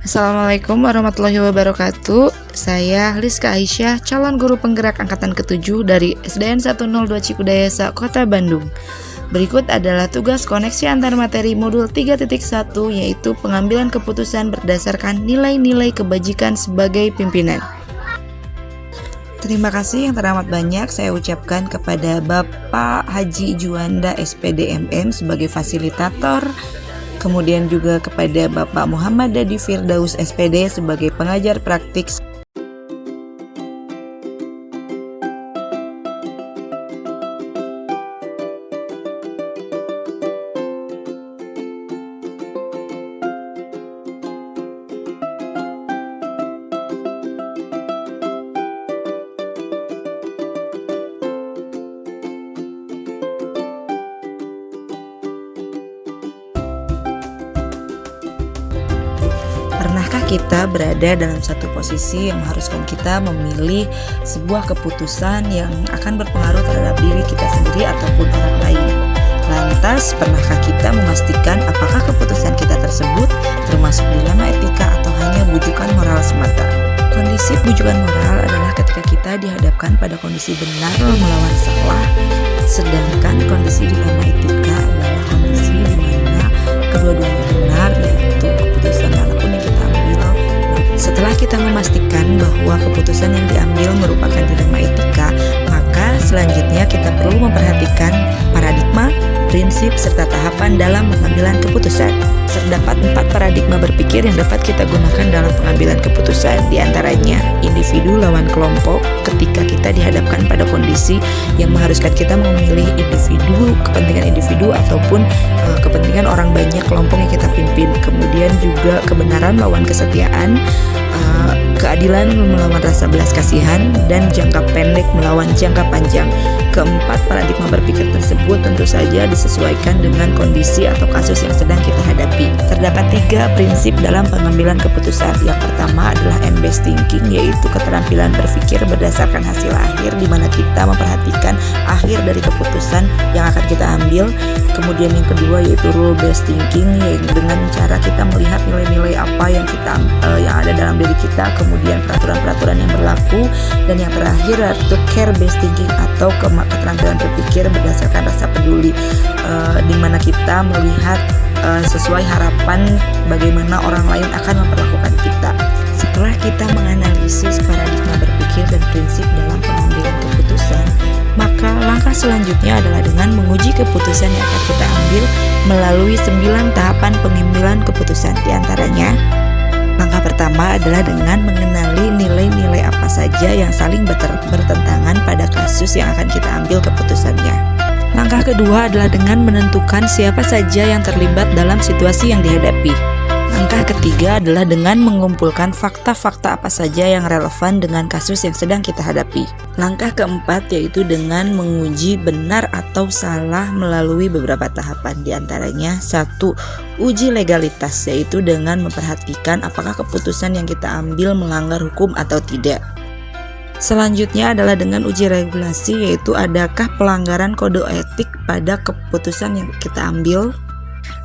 Assalamualaikum warahmatullahi wabarakatuh. Saya Liska Aisyah, calon guru penggerak angkatan ke-7 dari SDN 102 Cikudayasa, Kota Bandung. Berikut adalah tugas koneksi antar materi modul 3.1, yaitu pengambilan keputusan berdasarkan nilai-nilai kebajikan sebagai pimpinan. Terima kasih yang teramat banyak saya ucapkan kepada Bapak Haji Juanda SPD MM sebagai fasilitator, kemudian juga kepada Bapak Muhammad Dadi Firdaus SPD sebagai pengajar praktik. Pernahkah kita berada dalam satu posisi yang mengharuskan kita memilih sebuah keputusan yang akan berpengaruh terhadap diri kita sendiri ataupun orang lain? Lantas, pernahkah kita memastikan apakah keputusan kita tersebut termasuk dilema etika atau hanya bujukan moral semata? Kondisi bujukan moral adalah ketika kita dihadapkan pada kondisi benar melawan salah, sedangkan kondisi dilema etika adalah kondisi di mana kedua-duanya benar, yaitu keputusan manapun yang kita ambil. Setelah kita memastikan bahwa keputusan yang diambil merupakan dilema etika, maka selanjutnya kita perlu memperhatikan paradigma, prinsip, serta tahapan dalam pengambilan keputusan. Terdapat 4 paradigma berpikir yang dapat kita gunakan dalam pengambilan keputusan, diantaranya individu lawan kelompok. Ketika kita dihadapkan pada kondisi yang mengharuskan kita memilih individu, kepentingan individu ataupun kepentingan orang banyak kelompok yang kita pimpin. Kemudian juga kebenaran lawan kesetiaan, keadilan melawan rasa belas kasihan, dan jangka pendek melawan jangka panjang. Keempat paradigma berpikir tersebut tentu saja disesuaikan dengan kondisi atau kasus yang sedang kita hadapi. Terdapat 3 prinsip dalam pengambilan keputusan. Yang pertama adalah M-based thinking, yaitu keterampilan berpikir berdasarkan hasil akhir, di mana kita memperhatikan akhir dari keputusan yang akan kita ambil. Kemudian yang kedua yaitu rule-based thinking, yaitu dengan cara kita melihat nilai-nilai apa yang yang ada dalam diri kita, kemudian peraturan-peraturan yang berlaku. Dan yang terakhir yaitu care-based thinking atau keterampilan berpikir berdasarkan rasa peduli, di mana kita melihat sesuai harapan bagaimana orang lain akan memperlakukan kita. Setelah kita menganalisis paradigma berpikir dan prinsip dalam pengambilan keputusan, maka langkah selanjutnya adalah dengan menguji keputusan yang akan kita ambil melalui 9 tahapan pengambilan keputusan. Di antaranya, langkah pertama adalah dengan mengenali nilai-nilai apa saja yang saling bertentangan pada kasus yang akan kita ambil keputusannya. Langkah kedua adalah dengan menentukan siapa saja yang terlibat dalam situasi yang dihadapi. Langkah ketiga adalah dengan mengumpulkan fakta-fakta apa saja yang relevan dengan kasus yang sedang kita hadapi. Langkah keempat yaitu dengan menguji benar atau salah melalui beberapa tahapan, diantaranya 1. Uji legalitas, yaitu dengan memperhatikan apakah keputusan yang kita ambil melanggar hukum atau tidak. Selanjutnya adalah dengan uji regulasi, yaitu adakah pelanggaran kode etik pada keputusan yang kita ambil.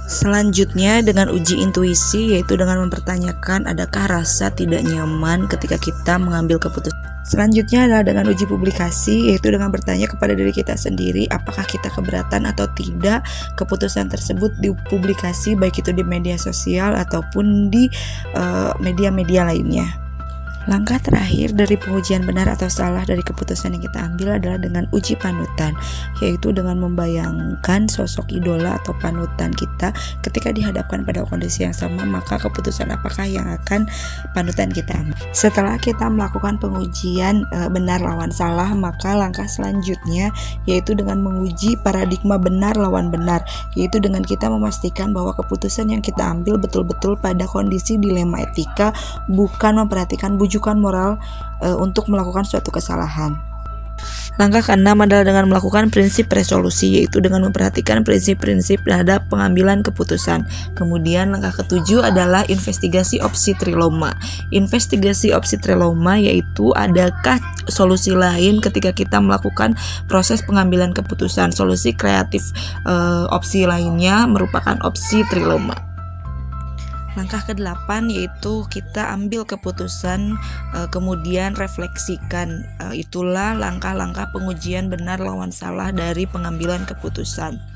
Selanjutnya dengan uji intuisi, yaitu dengan mempertanyakan adakah rasa tidak nyaman ketika kita mengambil keputusan. Selanjutnya adalah dengan uji publikasi, yaitu dengan bertanya kepada diri kita sendiri apakah kita keberatan atau tidak keputusan tersebut dipublikasi, baik itu di media sosial ataupun di media-media lainnya. Langkah terakhir dari pengujian benar atau salah dari keputusan yang kita ambil adalah dengan uji panutan, yaitu dengan membayangkan sosok idola atau panutan kita ketika dihadapkan pada kondisi yang sama, maka keputusan apakah yang akan panutan kita ambil. Setelah kita melakukan pengujian benar lawan salah, maka langkah selanjutnya yaitu dengan menguji paradigma benar lawan benar, yaitu dengan kita memastikan bahwa keputusan yang kita ambil betul-betul pada kondisi dilema etika, bukan memperhatikan bujukan moral untuk melakukan suatu kesalahan. Langkah keenam adalah dengan melakukan prinsip resolusi, yaitu dengan memperhatikan prinsip-prinsip terhadap pengambilan keputusan. Kemudian langkah ketujuh adalah investigasi opsi trilema. Investigasi opsi trilema yaitu adakah solusi lain ketika kita melakukan proses pengambilan keputusan. Solusi kreatif opsi lainnya merupakan opsi trilema. Langkah ke-8 yaitu kita ambil keputusan, kemudian refleksikan. Itulah langkah-langkah pengujian benar lawan salah dari pengambilan keputusan.